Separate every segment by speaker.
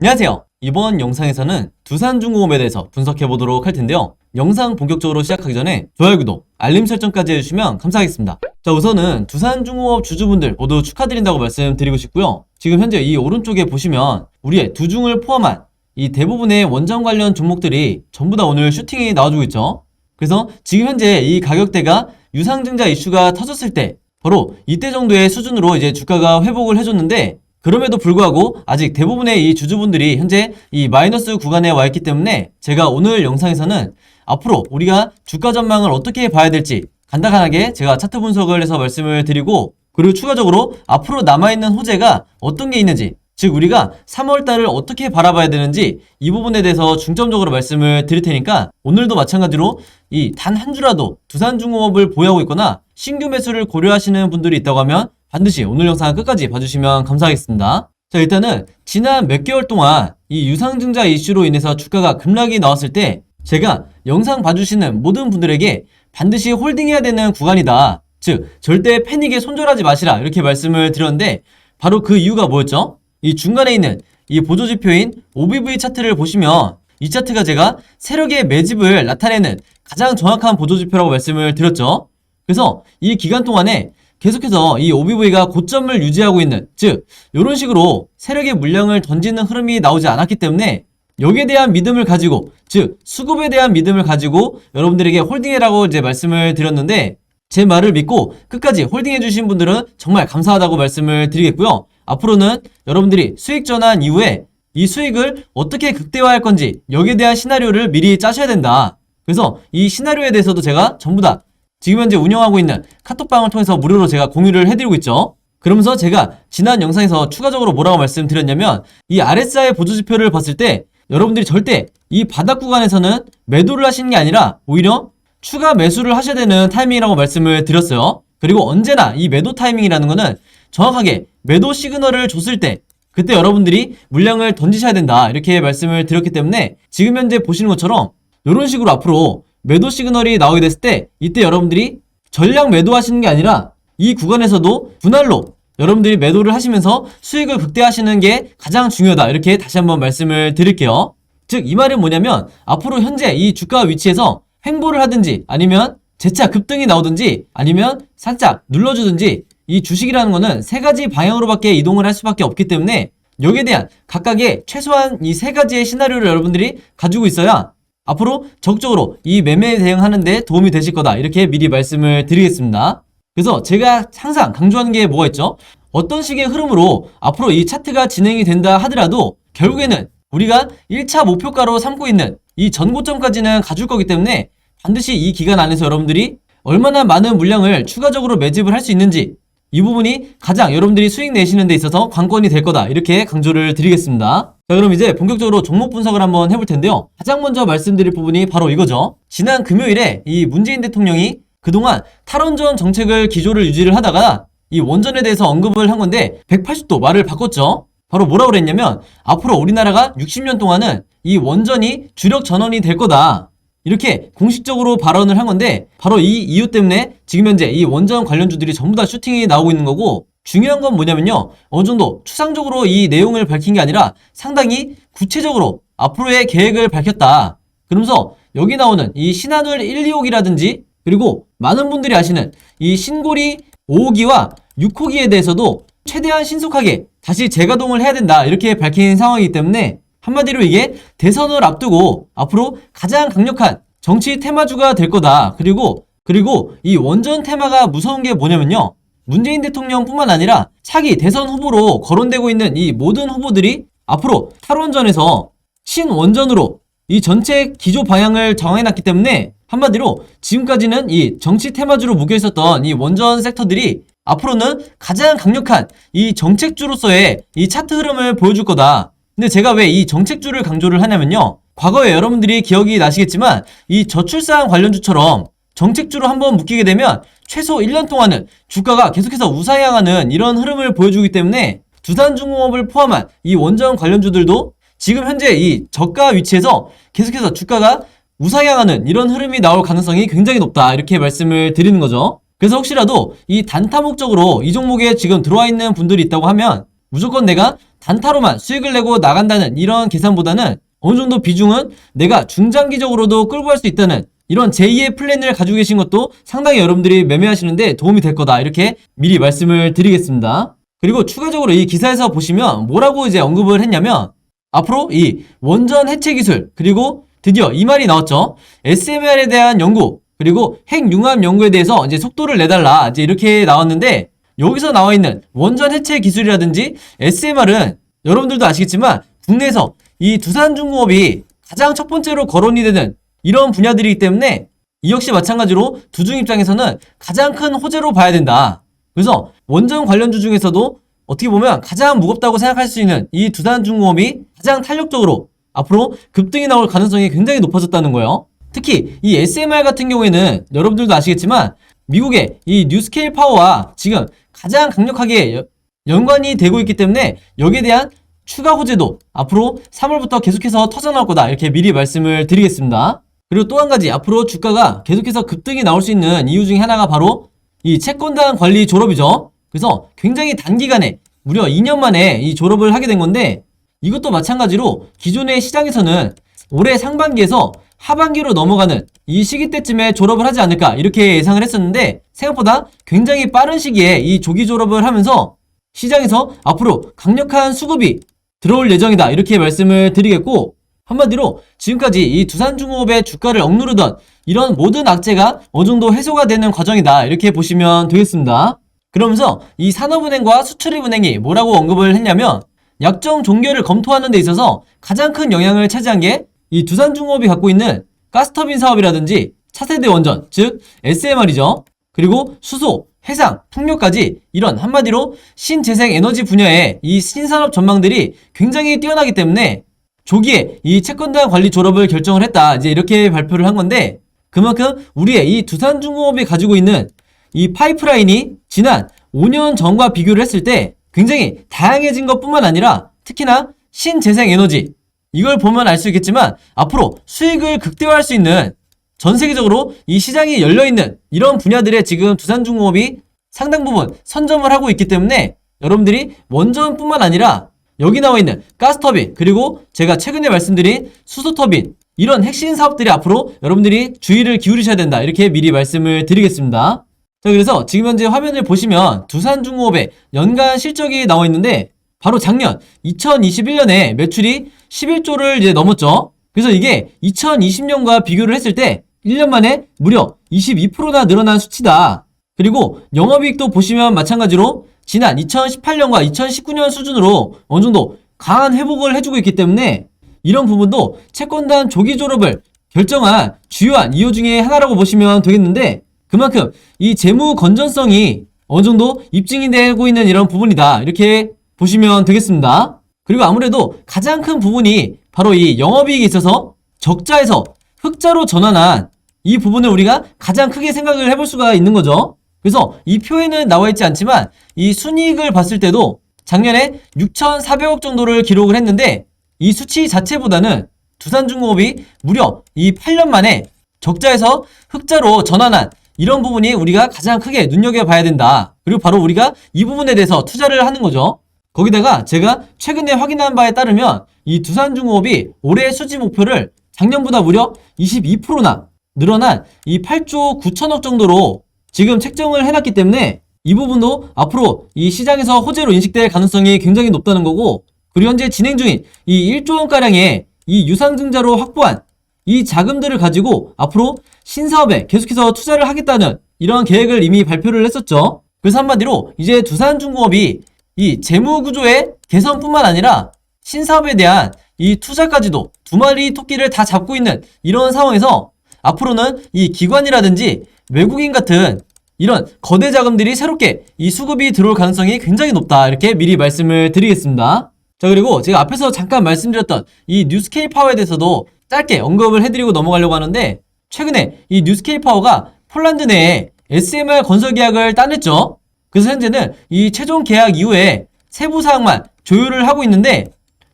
Speaker 1: 안녕하세요. 이번 영상에서는 두산중공업에 대해서 분석해 보도록 할 텐데요. 영상 본격적으로 시작하기 전에 좋아요, 구독, 알림 설정까지 해주시면 감사하겠습니다. 자, 우선은 두산중공업 주주분들 모두 축하드린다고 말씀드리고 싶고요. 지금 현재 이 오른쪽에 보시면 우리의 두중을 포함한 이 대부분의 원전 관련 종목들이 전부 다 오늘 슈팅이 나와주고 있죠. 그래서 지금 현재 이 가격대가 유상증자 이슈가 터졌을 때 바로 이때 정도의 수준으로 이제 주가가 회복을 해줬는데, 그럼에도 불구하고 아직 대부분의 이 주주분들이 현재 이 마이너스 구간에 와 있기 때문에 제가 오늘 영상에서는 앞으로 우리가 주가 전망을 어떻게 봐야 될지 간단하게 제가 차트 분석을 해서 말씀을 드리고, 그리고 추가적으로 앞으로 남아있는 호재가 어떤 게 있는지, 즉 우리가 3월달을 어떻게 바라봐야 되는지 이 부분에 대해서 중점적으로 말씀을 드릴 테니까, 오늘도 마찬가지로 이 단 한 주라도 두산중공업을 보유하고 있거나 신규 매수를 고려하시는 분들이 있다고 하면 반드시 오늘 영상 끝까지 봐주시면 감사하겠습니다. 자, 일단은 지난 몇 개월 동안 이 유상증자 이슈로 인해서 주가가 급락이 나왔을 때 제가 영상 봐주시는 모든 분들에게 반드시 홀딩해야 되는 구간이다, 즉 절대 패닉에 손절하지 마시라, 이렇게 말씀을 드렸는데, 바로 그 이유가 뭐였죠? 이 중간에 있는 이 보조지표인 OBV 차트를 보시면 이 차트가 제가 세력의 매집을 나타내는 가장 정확한 보조지표라고 말씀을 드렸죠. 그래서 이 기간 동안에 계속해서 이 OBV가 고점을 유지하고 있는, 즉 이런 식으로 세력의 물량을 던지는 흐름이 나오지 않았기 때문에 여기에 대한 믿음을 가지고, 즉 수급에 대한 믿음을 가지고 여러분들에게 홀딩해라고 이제 말씀을 드렸는데, 제 말을 믿고 끝까지 홀딩해 주신 분들은 정말 감사하다고 말씀을 드리겠고요. 앞으로는 여러분들이 수익 전환 이후에 이 수익을 어떻게 극대화할 건지 여기에 대한 시나리오를 미리 짜셔야 된다. 그래서 이 시나리오에 대해서도 제가 전부 다 지금 현재 운영하고 있는 카톡방을 통해서 무료로 제가 공유를 해드리고 있죠. 그러면서 제가 지난 영상에서 추가적으로 뭐라고 말씀드렸냐면, 이 RSI 보조지표를 봤을 때 여러분들이 절대 이 바닥 구간에서는 매도를 하시는 게 아니라 오히려 추가 매수를 하셔야 되는 타이밍이라고 말씀을 드렸어요. 그리고 언제나 이 매도 타이밍이라는 거는 정확하게 매도 시그널을 줬을 때 그때 여러분들이 물량을 던지셔야 된다, 이렇게 말씀을 드렸기 때문에 지금 현재 보시는 것처럼 이런 식으로 앞으로 매도 시그널이 나오게 됐을 때 이때 여러분들이 전량 매도하시는 게 아니라 이 구간에서도 분할로 여러분들이 매도를 하시면서 수익을 극대화하시는 게 가장 중요하다, 이렇게 다시 한번 말씀을 드릴게요. 즉 이 말은 뭐냐면, 앞으로 현재 이 주가 위치에서 횡보를 하든지 아니면 재차 급등이 나오든지 아니면 살짝 눌러주든지, 이 주식이라는 거는 세 가지 방향으로밖에 이동을 할 수밖에 없기 때문에 여기에 대한 각각의 최소한 이 세 가지의 시나리오를 여러분들이 가지고 있어야 앞으로 적극적으로 이 매매에 대응하는 데 도움이 되실 거다, 이렇게 미리 말씀을 드리겠습니다. 그래서 제가 항상 강조하는 게 뭐가 있죠? 어떤 식의 흐름으로 앞으로 이 차트가 진행이 된다 하더라도 결국에는 우리가 1차 목표가로 삼고 있는 이 전고점까지는 가줄 거기 때문에 반드시 이 기간 안에서 여러분들이 얼마나 많은 물량을 추가적으로 매집을 할 수 있는지, 이 부분이 가장 여러분들이 수익 내시는 데 있어서 관건이 될 거다, 이렇게 강조를 드리겠습니다. 자, 그럼 이제 본격적으로 종목 분석을 한번 해볼 텐데요. 가장 먼저 말씀드릴 부분이 바로 이거죠. 지난 금요일에 이 문재인 대통령이 그동안 탈원전 정책을 기조를 유지를 하다가 이 원전에 대해서 언급을 한 건데 180도 말을 바꿨죠. 바로 뭐라고 그랬냐면, 앞으로 우리나라가 60년 동안은 이 원전이 주력 전원이 될 거다, 이렇게 공식적으로 발언을 한 건데, 바로 이 이유 때문에 지금 현재 이 원전 관련주들이 전부 다 슈팅이 나오고 있는 거고, 중요한 건 뭐냐면요, 어느 정도 추상적으로 이 내용을 밝힌 게 아니라 상당히 구체적으로 앞으로의 계획을 밝혔다. 그러면서 여기 나오는 이 신한울 1, 2호기라든지 그리고 많은 분들이 아시는 이 신고리 5호기와 6호기에 대해서도 최대한 신속하게 다시 재가동을 해야 된다, 이렇게 밝힌 상황이기 때문에 한마디로 이게 대선을 앞두고 앞으로 가장 강력한 정치 테마주가 될 거다. 그리고 이 원전 테마가 무서운 게 뭐냐면요, 문재인 대통령뿐만 아니라 차기 대선 후보로 거론되고 있는 이 모든 후보들이 앞으로 탈원전에서 신원전으로 이 전체 기조 방향을 정해놨기 때문에 한마디로 지금까지는 이 정치 테마주로 묶여있었던 이 원전 섹터들이 앞으로는 가장 강력한 이 정책주로서의 이 차트 흐름을 보여줄 거다. 근데 제가 왜 이 정책주를 강조를 하냐면요, 과거에 여러분들이 기억이 나시겠지만 이 저출산 관련주처럼 정책주로 한번 묶이게 되면 최소 1년 동안은 주가가 계속해서 우상향하는 이런 흐름을 보여주기 때문에 두산중공업을 포함한 이 원전 관련주들도 지금 현재 이 저가 위치에서 계속해서 주가가 우상향하는 이런 흐름이 나올 가능성이 굉장히 높다, 이렇게 말씀을 드리는 거죠. 그래서 혹시라도 이 단타 목적으로 이 종목에 지금 들어와 있는 분들이 있다고 하면 무조건 내가 단타로만 수익을 내고 나간다는 이런 계산보다는 어느 정도 비중은 내가 중장기적으로도 끌고 갈 수 있다는 이런 제2의 플랜을 가지고 계신 것도 상당히 여러분들이 매매하시는데 도움이 될 거다, 이렇게 미리 말씀을 드리겠습니다. 그리고 추가적으로 이 기사에서 보시면 뭐라고 이제 언급을 했냐면, 앞으로 이 원전 해체 기술, 그리고 드디어 이 말이 나왔죠. SMR에 대한 연구, 그리고 핵융합 연구에 대해서 이제 속도를 내달라, 이제 이렇게 나왔는데, 여기서 나와 있는 원전 해체 기술이라든지 SMR은 여러분들도 아시겠지만 국내에서 이 두산중공업이 가장 첫 번째로 거론이 되는 이런 분야들이기 때문에 이 역시 마찬가지로 두중 입장에서는 가장 큰 호재로 봐야 된다. 그래서 원전 관련주 중에서도 어떻게 보면 가장 무겁다고 생각할 수 있는 이 두산중공업이 가장 탄력적으로 앞으로 급등이 나올 가능성이 굉장히 높아졌다는 거예요. 특히 이 SMR 같은 경우에는 여러분들도 아시겠지만 미국의 이 뉴스케일 파워와 지금 가장 강력하게 연관이 되고 있기 때문에 여기에 대한 추가 호재도 앞으로 3월부터 계속해서 터져나올 거다, 이렇게 미리 말씀을 드리겠습니다. 그리고 또 한 가지, 앞으로 주가가 계속해서 급등이 나올 수 있는 이유 중에 하나가 바로 이 채권단 관리 졸업이죠. 그래서 굉장히 단기간에 무려 2년 만에 이 졸업을 하게 된 건데, 이것도 마찬가지로 기존의 시장에서는 올해 상반기에서 하반기로 넘어가는 이 시기 때쯤에 졸업을 하지 않을까, 이렇게 예상을 했었는데 생각보다 굉장히 빠른 시기에 이 조기 졸업을 하면서 시장에서 앞으로 강력한 수급이 들어올 예정이다, 이렇게 말씀을 드리겠고, 한마디로 지금까지 이 두산중공업의 주가를 억누르던 이런 모든 악재가 어느 정도 해소가 되는 과정이다, 이렇게 보시면 되겠습니다. 그러면서 이 산업은행과 수출입은행이 뭐라고 언급을 했냐면, 약정 종결을 검토하는 데 있어서 가장 큰 영향을 차지한 게 이 두산중공업이 갖고 있는 가스터빈 사업이라든지 차세대 원전, 즉 SMR이죠. 그리고 수소, 해상, 풍력까지 이런 한마디로 신재생 에너지 분야의 이 신산업 전망들이 굉장히 뛰어나기 때문에 조기에 이 채권단 관리 졸업을 결정을 했다, 이제 이렇게 발표를 한 건데, 그만큼 우리의 이 두산중공업이 가지고 있는 이 파이프라인이 지난 5년 전과 비교를 했을 때 굉장히 다양해진 것뿐만 아니라 특히나 신재생 에너지, 이걸 보면 알 수 있겠지만 앞으로 수익을 극대화할 수 있는, 전 세계적으로 이 시장이 열려있는 이런 분야들에 지금 두산중공업이 상당 부분 선점을 하고 있기 때문에 여러분들이 원전뿐만 아니라 여기 나와 있는 가스터빈, 그리고 제가 최근에 말씀드린 수소터빈, 이런 핵심 사업들이 앞으로 여러분들이 주의를 기울이셔야 된다, 이렇게 미리 말씀을 드리겠습니다. 자, 그래서 지금 현재 화면을 보시면 두산중공업의 연간 실적이 나와 있는데, 바로 작년 2021년에 매출이 11조를 이제 넘었죠. 그래서 이게 2020년과 비교를 했을 때 1년 만에 무려 22%나 늘어난 수치다. 그리고 영업이익도 보시면 마찬가지로 지난 2018년과 2019년 수준으로 어느 정도 강한 회복을 해주고 있기 때문에 이런 부분도 채권단 조기 졸업을 결정한 주요한 이유 중에 하나라고 보시면 되겠는데, 그만큼 이 재무 건전성이 어느 정도 입증이 되고 있는 이런 부분이다, 이렇게 보시면 되겠습니다. 그리고 아무래도 가장 큰 부분이 바로 이 영업이익에 있어서 적자에서 흑자로 전환한 이 부분을 우리가 가장 크게 생각을 해볼 수가 있는 거죠. 그래서 이 표에는 나와 있지 않지만 이 순이익을 봤을 때도 작년에 6,400억 정도를 기록을 했는데, 이 수치 자체보다는 두산중공업이 무려 이 8년 만에 적자에서 흑자로 전환한 이런 부분이 우리가 가장 크게 눈여겨봐야 된다. 그리고 바로 우리가 이 부분에 대해서 투자를 하는 거죠. 거기다가 제가 최근에 확인한 바에 따르면 이 두산중공업이 올해 수지 목표를 작년보다 무려 22%나 늘어난 이 8조 9천억 정도로 지금 책정을 해놨기 때문에 이 부분도 앞으로 이 시장에서 호재로 인식될 가능성이 굉장히 높다는 거고, 그리고 현재 진행 중인 이 1조 원가량의 이 유상증자로 확보한 이 자금들을 가지고 앞으로 신사업에 계속해서 투자를 하겠다는 이런 계획을 이미 발표를 했었죠. 그래서 한마디로 이제 두산중공업이 이 재무구조의 개선뿐만 아니라 신사업에 대한 이 투자까지도 두 마리 토끼를 다 잡고 있는 이런 상황에서 앞으로는 이 기관이라든지 외국인 같은 이런 거대 자금들이 새롭게 이 수급이 들어올 가능성이 굉장히 높다, 이렇게 미리 말씀을 드리겠습니다. 자, 그리고 제가 앞에서 잠깐 말씀드렸던 이 뉴스케일 파워에 대해서도 짧게 언급을 해드리고 넘어가려고 하는데, 최근에 이 뉴스케일 파워가 폴란드 내에 SMR 건설 계약을 따냈죠. 그래서 현재는 이 최종 계약 이후에 세부 사항만 조율을 하고 있는데,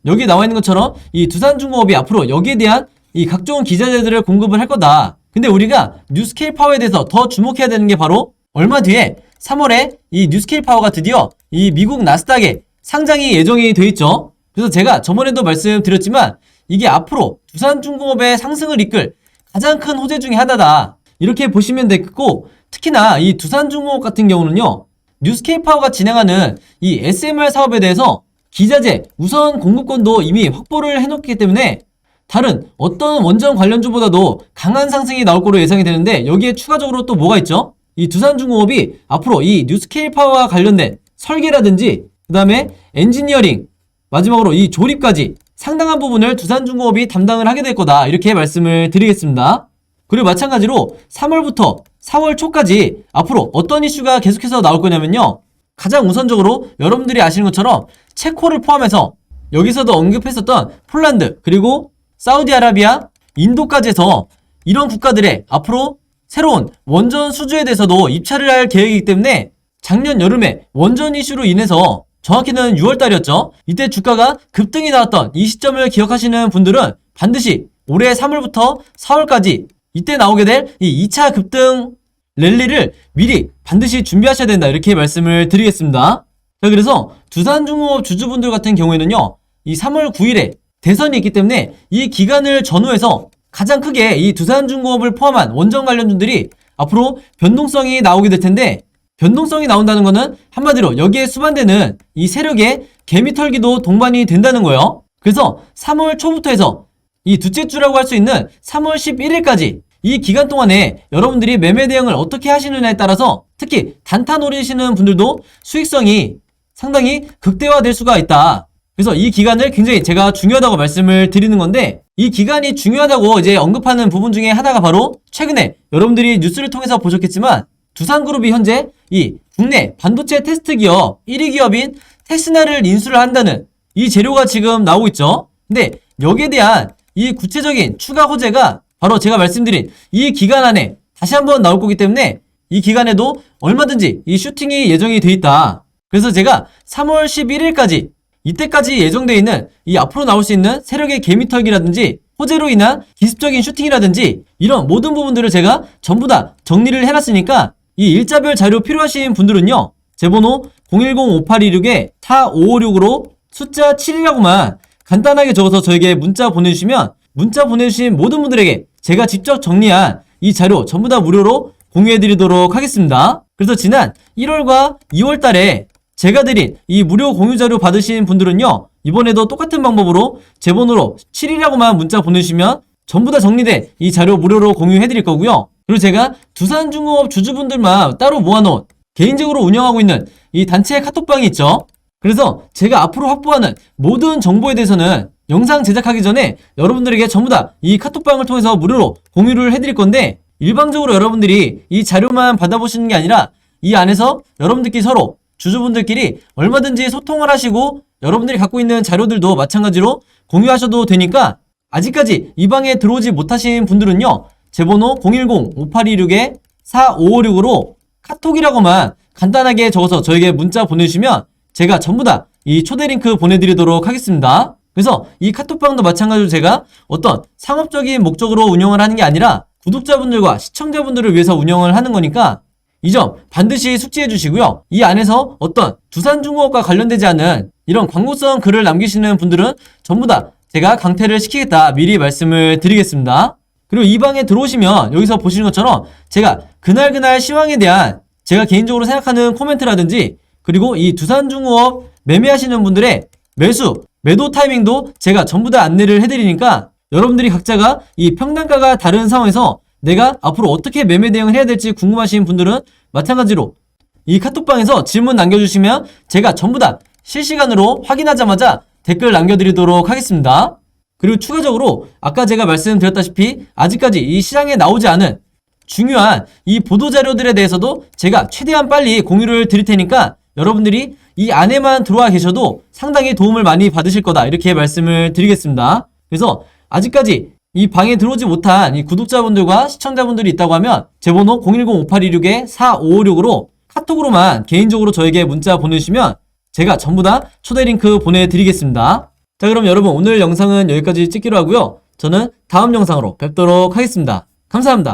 Speaker 1: 여기 나와 있는 것처럼 이 두산중공업이 앞으로 여기에 대한 이 각종 기자재들을 공급을 할 거다. 근데 우리가 뉴스케일 파워에 대해서 더 주목해야 되는 게 바로 얼마 뒤에 3월에 이 뉴스케일 파워가 드디어 이 미국 나스닥에 상장이 예정이 돼 있죠. 그래서 제가 저번에도 말씀드렸지만 이게 앞으로 두산중공업의 상승을 이끌 가장 큰 호재 중에 하나다, 이렇게 보시면 되겠고, 특히나 이 두산중공업 같은 경우는요, 뉴스케이파워가 진행하는 이 SMR 사업에 대해서 기자재 우선 공급권도 이미 확보를 해놓기 때문에 다른 어떤 원전 관련주보다도 강한 상승이 나올 거로 예상이 되는데, 여기에 추가적으로 또 뭐가 있죠? 이 두산중공업이 앞으로 이 뉴스케이파워와 관련된 설계라든지 그 다음에 엔지니어링, 마지막으로 이 조립까지 상당한 부분을 두산중공업이 담당을 하게 될 거다, 이렇게 말씀을 드리겠습니다. 그리고 마찬가지로 3월부터 4월 초까지 앞으로 어떤 이슈가 계속해서 나올 거냐면요, 가장 우선적으로 여러분들이 아시는 것처럼 체코를 포함해서 여기서도 언급했었던 폴란드, 그리고 사우디아라비아, 인도까지 해서 이런 국가들의 앞으로 새로운 원전 수주에 대해서도 입찰을 할 계획이기 때문에 작년 여름에 원전 이슈로 인해서 정확히는 6월달이었죠. 이때 주가가 급등이 나왔던 이 시점을 기억하시는 분들은 반드시 올해 3월부터 4월까지 이때 나오게 될 이 2차 급등 랠리를 미리 반드시 준비하셔야 된다, 이렇게 말씀을 드리겠습니다. 자, 그래서 두산중공업 주주분들 같은 경우에는요, 이 3월 9일에 대선이 있기 때문에 이 기간을 전후해서 가장 크게 이 두산중공업을 포함한 원전 관련주들이 앞으로 변동성이 나오게 될 텐데, 변동성이 나온다는 거는 한마디로 여기에 수반되는 이 세력의 개미털기도 동반이 된다는 거예요. 그래서 3월 초부터 해서 이 둘째 주라고 할 수 있는 3월 11일까지 이 기간 동안에 여러분들이 매매 대응을 어떻게 하시느냐에 따라서 특히 단타 노리시는 분들도 수익성이 상당히 극대화될 수가 있다. 그래서 이 기간을 굉장히 제가 중요하다고 말씀을 드리는 건데, 이 기간이 중요하다고 이제 언급하는 부분 중에 하나가 바로 최근에 여러분들이 뉴스를 통해서 보셨겠지만 두산그룹이 현재 이 국내 반도체 테스트 기업 1위 기업인 테스나를 인수를 한다는 이 재료가 지금 나오고 있죠. 근데 여기에 대한 이 구체적인 추가 호재가 바로 제가 말씀드린 이 기간 안에 다시 한번 나올 거기 때문에 이 기간에도 얼마든지 이 슈팅이 예정이 돼 있다. 그래서 제가 3월 11일까지 이때까지 예정되어 있는 이 앞으로 나올 수 있는 세력의 개미털기라든지 호재로 인한 기습적인 슈팅이라든지 이런 모든 부분들을 제가 전부 다 정리를 해놨으니까 이 일자별 자료 필요하신 분들은요, 제 번호 010-5826-4556으로 숫자 7이라고만 간단하게 적어서 저에게 문자 보내주시면 문자 보내주신 모든 분들에게 제가 직접 정리한 이 자료 전부 다 무료로 공유해드리도록 하겠습니다. 그래서 지난 1월과 2월 달에 제가 드린 이 무료 공유 자료 받으신 분들은요, 이번에도 똑같은 방법으로 제 번호로 7이라고만 문자 보내주시면 전부 다 정리된 이 자료 무료로 공유해드릴 거고요. 그리고 제가 두산중공업 주주분들만 따로 모아놓은 개인적으로 운영하고 있는 이 단체 카톡방이 있죠. 그래서 제가 앞으로 확보하는 모든 정보에 대해서는 영상 제작하기 전에 여러분들에게 전부 다 이 카톡방을 통해서 무료로 공유를 해드릴 건데, 일방적으로 여러분들이 이 자료만 받아보시는 게 아니라 이 안에서 여러분들끼리 서로 주주분들끼리 얼마든지 소통을 하시고 여러분들이 갖고 있는 자료들도 마찬가지로 공유하셔도 되니까, 아직까지 이 방에 들어오지 못하신 분들은요, 제 번호 010-5826-4556으로 카톡이라고만 간단하게 적어서 저에게 문자 보내주시면 제가 전부 다 이 초대 링크 보내드리도록 하겠습니다. 그래서 이 카톡방도 마찬가지로 제가 어떤 상업적인 목적으로 운영을 하는 게 아니라 구독자분들과 시청자분들을 위해서 운영을 하는 거니까 이 점 반드시 숙지해 주시고요. 이 안에서 어떤 두산중공업과 관련되지 않은 이런 광고성 글을 남기시는 분들은 전부 다 제가 강퇴를 시키겠다, 미리 말씀을 드리겠습니다. 그리고 이 방에 들어오시면 여기서 보시는 것처럼 제가 그날 시황에 대한 제가 개인적으로 생각하는 코멘트라든지, 그리고 이 두산중공업 매매하시는 분들의 매도 타이밍도 제가 전부 다 안내를 해드리니까 여러분들이 각자가 이 평단가가 다른 상황에서 내가 앞으로 어떻게 매매 대응을 해야 될지 궁금하신 분들은 마찬가지로 이 카톡방에서 질문 남겨주시면 제가 전부 다 실시간으로 확인하자마자 댓글 남겨드리도록 하겠습니다. 그리고 추가적으로 아까 제가 말씀드렸다시피 아직까지 이 시장에 나오지 않은 중요한 이 보도자료들에 대해서도 제가 최대한 빨리 공유를 드릴 테니까 여러분들이 이 안에만 들어와 계셔도 상당히 도움을 많이 받으실 거다, 이렇게 말씀을 드리겠습니다. 그래서 아직까지 이 방에 들어오지 못한 이 구독자분들과 시청자분들이 있다고 하면 제 번호 010-5826-4556으로 카톡으로만 개인적으로 저에게 문자 보내주시면 제가 전부 다 초대 링크 보내드리겠습니다. 자, 그럼 여러분 오늘 영상은 여기까지 찍기로 하고요. 저는 다음 영상으로 뵙도록 하겠습니다. 감사합니다.